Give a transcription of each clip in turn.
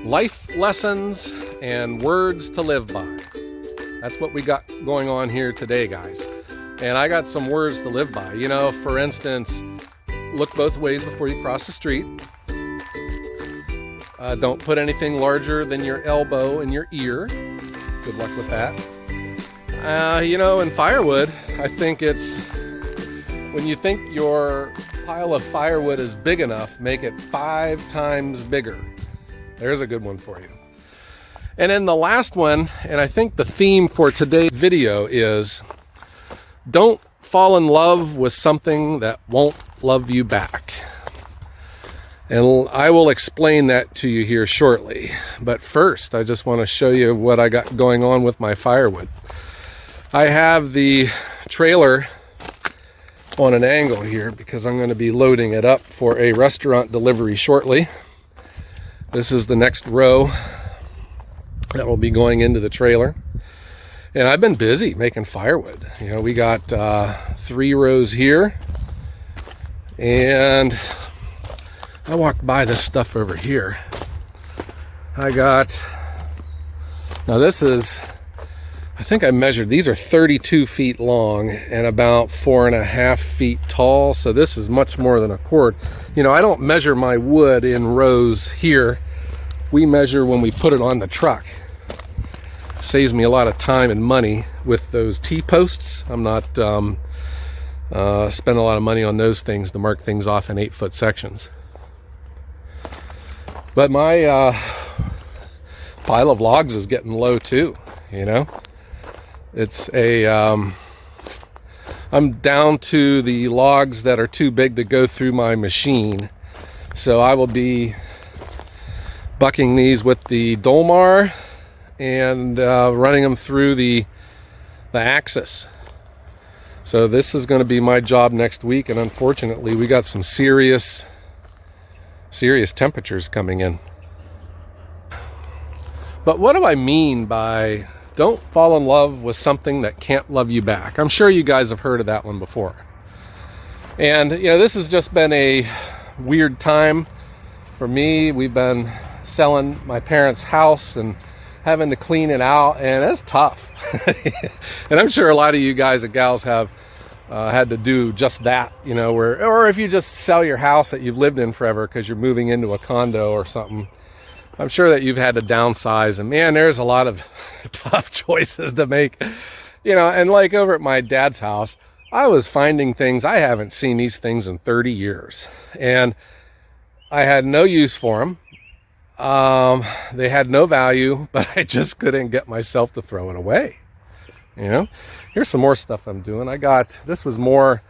life lessons and words to live by. That's what we got going on here today, guys. And I got some words to live by. You know, for instance, look both ways before you cross the street. Don't put anything larger than your elbow in your ear. Good luck with that. You know, in firewood, I think it's when you think your pile of firewood is big enough, make it 5 times bigger. There's a good one for you. And then the last one, and I think the theme for today's video is, don't fall in love with something that won't love you back. And I will explain that to you here shortly. But first, I just want to show you what I got going on with my firewood. I have the trailer on an angle here because I'm going to be loading it up for a restaurant delivery shortly. This is the next row that will be going into the trailer. And I've been busy making firewood. You know, we got 3 rows here. And I walked by this stuff over here. I got, now this is, I think I measured, these are 32 feet long and about 4.5 feet tall. So this is much more than a cord. You know, I don't measure my wood in rows here. We measure when we put it on the truck. Saves me a lot of time and money with those T-posts. I'm not spending a lot of money on those things to mark things off in 8-foot sections. But my pile of logs is getting low too, you know. It's a, I'm down to the logs that are too big to go through my machine. So I will be bucking these with the Dolmar and running them through the axis. So this is going to be my job next week, and unfortunately we got some serious temperatures coming in. But what do I mean by don't fall in love with something that can't love you back? I'm sure you guys have heard of that one before. And you know, this has just been a weird time for me. We've been selling my parents' house and having to clean it out, and it's tough. And I'm sure a lot of you guys and gals have had to do just that, you know, or if you just sell your house that you've lived in forever because you're moving into a condo or something, I'm sure that you've had to downsize, and man, there's a lot of tough choices to make, you know. And like over at my dad's house, I was finding things, I haven't seen these things in 30 years, and I had no use for them. They had no value, but I just couldn't get myself to throw it away. You know, here's some more stuff I'm doing. I got, this was more,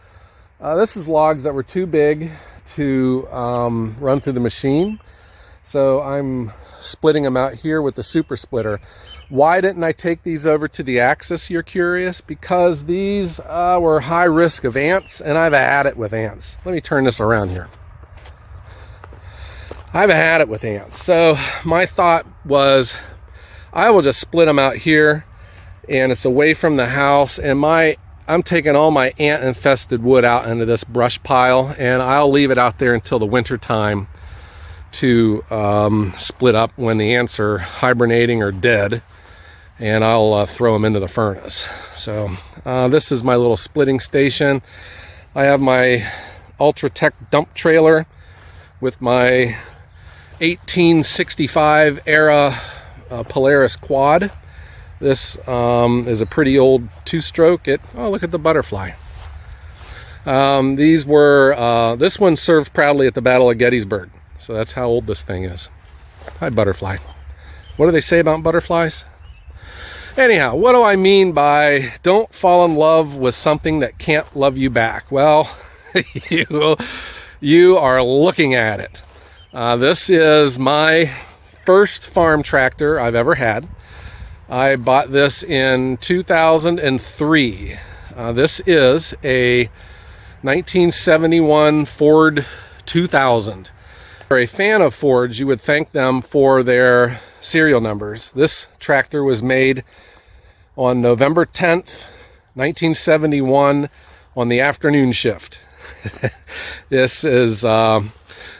this is logs that were too big to run through the machine. So I'm splitting them out here with the super splitter. Why didn't I take these over to the axis, you're curious? Because these were high risk of ants, and I've had it with ants. Let me turn this around here. I've had it with ants. So my thought was, I will just split them out here, and it's away from the house, and I'm taking all my ant infested wood out into this brush pile, and I'll leave it out there until the winter time to split up when the ants are hibernating or dead, and I'll throw them into the furnace. So this is my little splitting station. I have my Ultratech dump trailer with my 1865 era Polaris quad. This is a pretty old 2-stroke. Oh, look at the butterfly. These were, this one served proudly at the Battle of Gettysburg. So that's how old this thing is. Hi, butterfly. What do they say about butterflies? Anyhow, what do I mean by don't fall in love with something that can't love you back? Well, you are looking at it. This is my first farm tractor I've ever had. I bought this in 2003. This is a 1971 Ford 2000. If you're a fan of Fords, you would thank them for their serial numbers. This tractor was made on November 10th, 1971 on the afternoon shift. This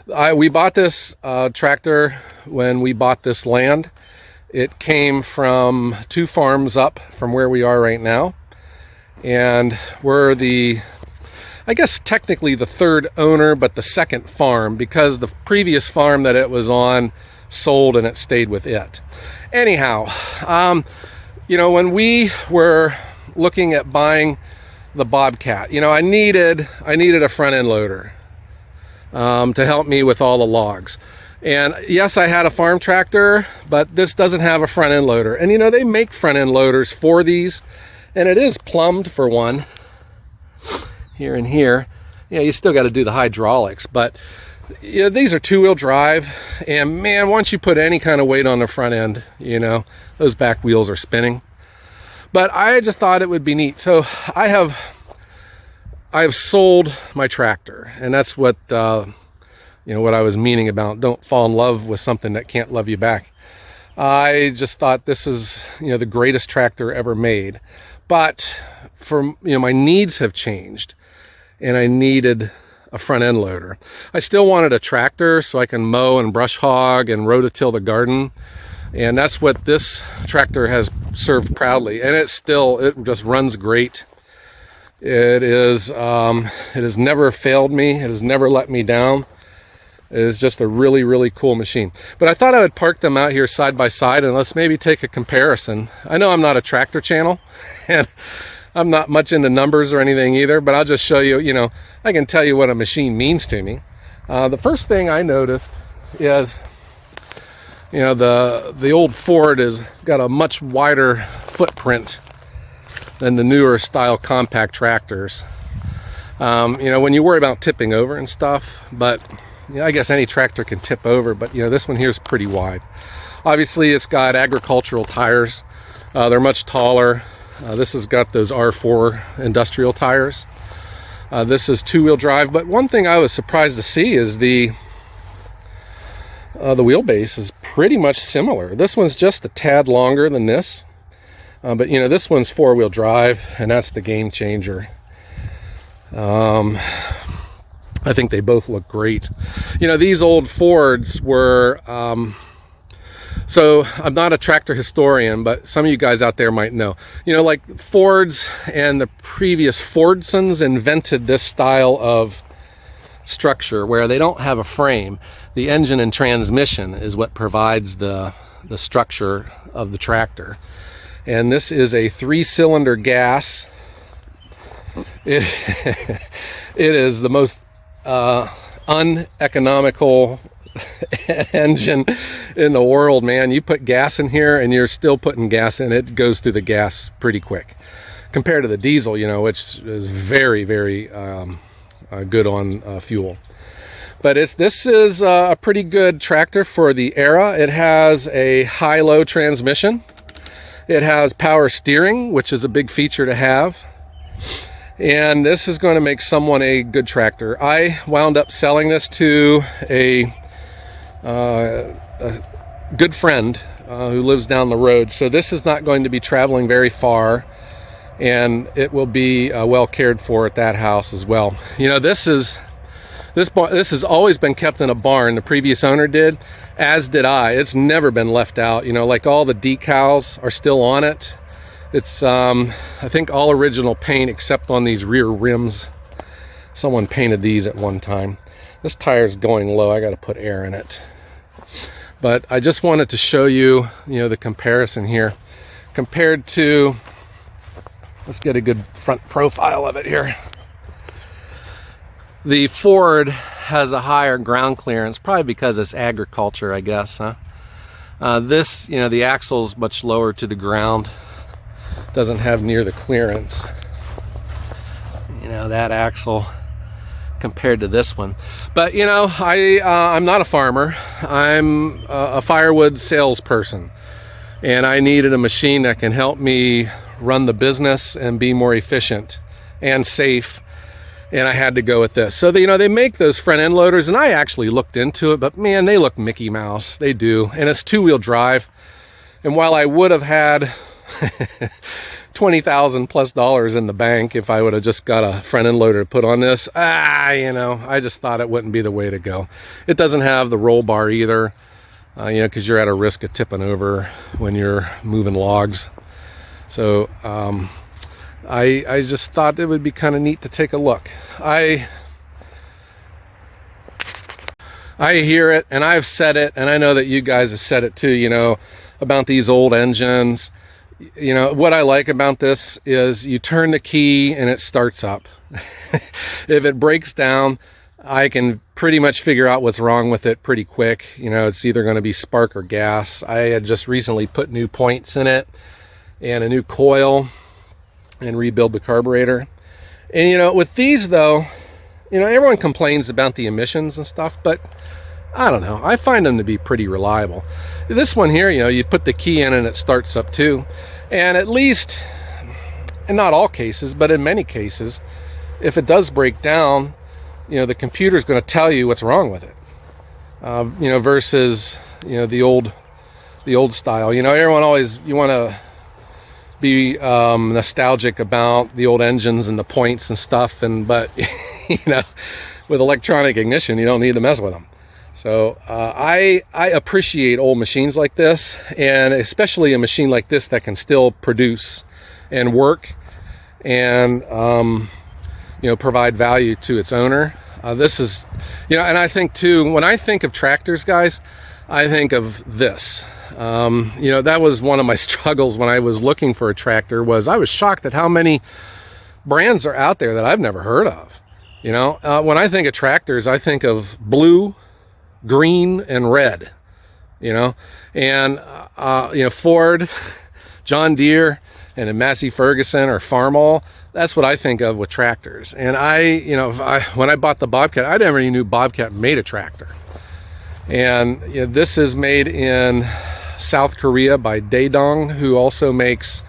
We bought this tractor when we bought this land. It came from 2 farms up from where we are right now. And we're I guess technically the 3rd owner, but the 2nd farm, because the previous farm that it was on sold and it stayed with it. Anyhow, when we were looking at buying the Bobcat, I needed a front end loader to help me with all the logs. And yes, I had a farm tractor, but this doesn't have a front end loader. And they make front end loaders for these, and it is plumbed for one here and here. Yeah, you still got to do the hydraulics, but these are 2-wheel drive, and man, once you put any kind of weight on the front end, those back wheels are spinning. But I just thought it would be neat. So I have sold my tractor, and that's what what I was meaning about don't fall in love with something that can't love you back. I just thought this is the greatest tractor ever made. But for my needs have changed, and I needed a front end loader. I still wanted a tractor so I can mow and brush hog and rototill the garden, and that's what this tractor has served proudly. And it just runs great. It has never failed me. It has never let me down. It is just a really, really cool machine. But I thought I would park them out here side by side and let's maybe take a comparison. I know I'm not a tractor channel, and I'm not much into numbers or anything either, but I'll just show you, I can tell you what a machine means to me. The first thing I noticed is, the old Ford has got a much wider footprint than the newer style compact tractors. When you worry about tipping over and stuff, but I guess any tractor can tip over, but this one here is pretty wide. Obviously, it's got agricultural tires. They're much taller. This has got those R4 industrial tires. This is 2-wheel drive, but one thing I was surprised to see is the wheelbase is pretty much similar. This one's just a tad longer than this, but this one's 4-wheel drive, and that's the game changer. I think they both look great. These old Fords were, so I'm not a tractor historian, but some of you guys out there might know. Like Fords and the previous Fordsons invented this style of structure where they don't have a frame. The engine and transmission is what provides the structure of the tractor. And this is a 3-cylinder gas. It is the most uneconomical engine in the world, man. You put gas in here and you're still putting gas in. It goes through the gas pretty quick compared to the diesel, which is very, very good on fuel. But this is a pretty good tractor for the era. It has a high-low transmission. It has power steering, which is a big feature to have. And this is going to make someone a good tractor. I wound up selling this to a good friend who lives down the road. So this is not going to be traveling very far, and it will be well cared for at that house as well. This has always been kept in a barn. The previous owner did, as did I. It's never been left out. Like all the decals are still on it. It's I think all original paint except on these rear rims. Someone painted these at one time. This tire's going low. I got to put air in it. But I just wanted to show you, the comparison here compared to, let's get a good front profile of it here. The Ford has a higher ground clearance, probably because it's agriculture, I guess, huh? This, the axle's much lower to the ground. Doesn't have near the clearance, that axle compared to this one. But I'm not a farmer. I'm a firewood salesperson, and I needed a machine that can help me run the business and be more efficient and safe, and I had to go with this. So they make those front end loaders, and I actually looked into it, but man, they look Mickey Mouse. They do. And it's 2-wheel drive, and while I would have had $20,000 plus in the bank if I would have just got a front end loader to put on this. You know, I just thought it wouldn't be the way to go. It doesn't have the roll bar either, you know, because you're at a risk of tipping over when you're moving logs. So I just thought it would be kind of neat to take a look. I hear it, and I've said it, and I know that you guys have said it too, you know, about these old engines. You know, what I like about this is you turn the key and it starts up. If it breaks down, I can pretty much figure out what's wrong with it pretty quick. You know, it's either going to be spark or gas. I had just recently put new points in it and a new coil and rebuild the carburetor. And, you know, with these though, you know, everyone complains about the emissions and stuff, but I don't know. I find them to be pretty reliable. This one here, you know, you put the key in and it starts up too. And at least, in not all cases, but in many cases, if it does break down, you know, the computer's going to tell you what's wrong with it. You know, versus, you know, the old style. You know, everyone always, you want to be nostalgic about the old engines and the points and stuff, but you know, with electronic ignition, you don't need to mess with them. So I appreciate old machines like this, and especially a machine like this that can still produce and work and you know, provide value to its owner. This is, you know, and I think too, when I think of tractors, guys, I think of this. You know, that was one of my struggles when I was looking for a tractor. Was I was shocked at how many brands are out there that I've never heard of. You know, when I think of tractors, I think of blue, green, and red. You know, and you know, Ford, John Deere, and a Massey Ferguson or Farmall. That's what I think of with tractors. And you know, when I bought the Bobcat, I never even knew Bobcat made a tractor. And you know, this is made in South Korea by Daedong, who also makes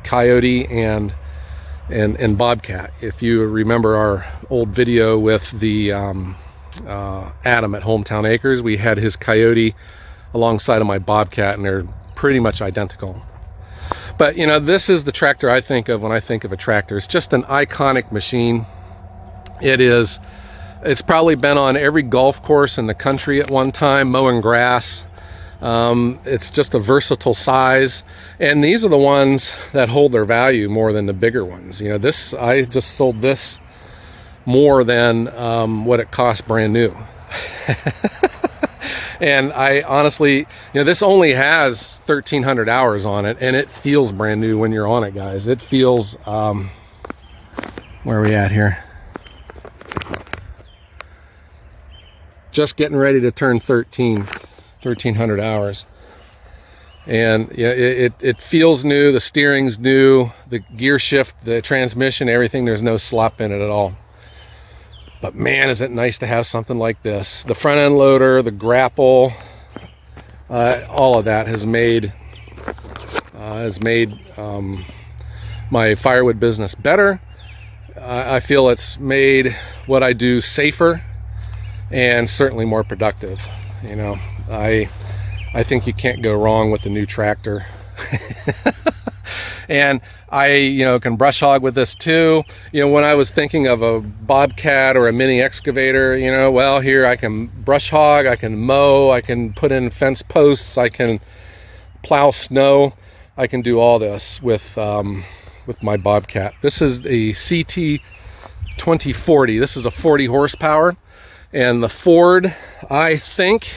Coyote and Bobcat. If you remember our old video with the Adam at Hometown Acres, we had his Coyote alongside of my Bobcat, and they're pretty much identical. But you know, this is the tractor I think of when I think of a tractor. It's just an iconic machine. It's probably been on every golf course in the country at one time, mowing grass. It's just a versatile size, and these are the ones that hold their value more than the bigger ones. You know, I just sold this more than what it cost brand new. And I honestly, you know, this only has 1,300 hours on it, and it feels brand new when you're on it, guys. It feels, where are we at here? Just getting ready to turn 1,300 hours. And yeah, it feels new. The steering's new, the gear shift, the transmission, everything. There's no slop in it at all. But man, is it nice to have something like this. The front end loader, the grapple, all of that has made my Firewood business better. I feel it's made what I do safer and certainly more productive. You know, I think you can't go wrong with the new tractor. And I, you know, can brush hog with this too. You know, when I was thinking of a Bobcat or a mini excavator, you know, well, here I can brush hog, I can mow, I can put in fence posts, I can plow snow. I can do all this with my Bobcat. This is a CT 2040. This is a 40 horsepower, and the Ford, I think,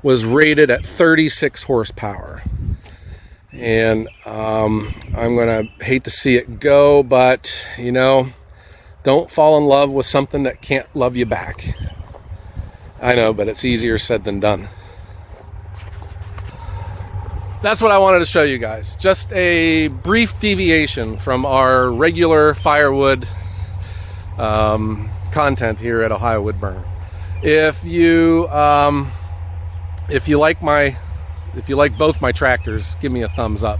was rated at 36 horsepower. And I'm gonna hate to see it go, but you know, don't fall in love with something that can't love you back. I know, but it's easier said than done. That's what I wanted to show you guys. Just a brief deviation from our regular Firewood content here at Ohio Wood Burner. If you like both my tractors, give me a thumbs up.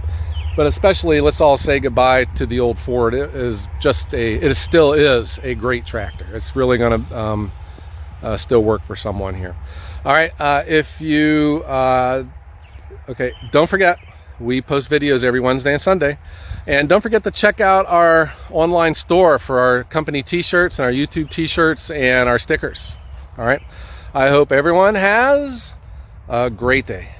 But especially, let's all say goodbye to the old Ford. It still is a great tractor. It's really going to still work for someone here. All right, okay, don't forget, we post videos every Wednesday and Sunday. And don't forget to check out our online store for our company t-shirts and our YouTube t-shirts and our stickers. All right. I hope everyone has a great day.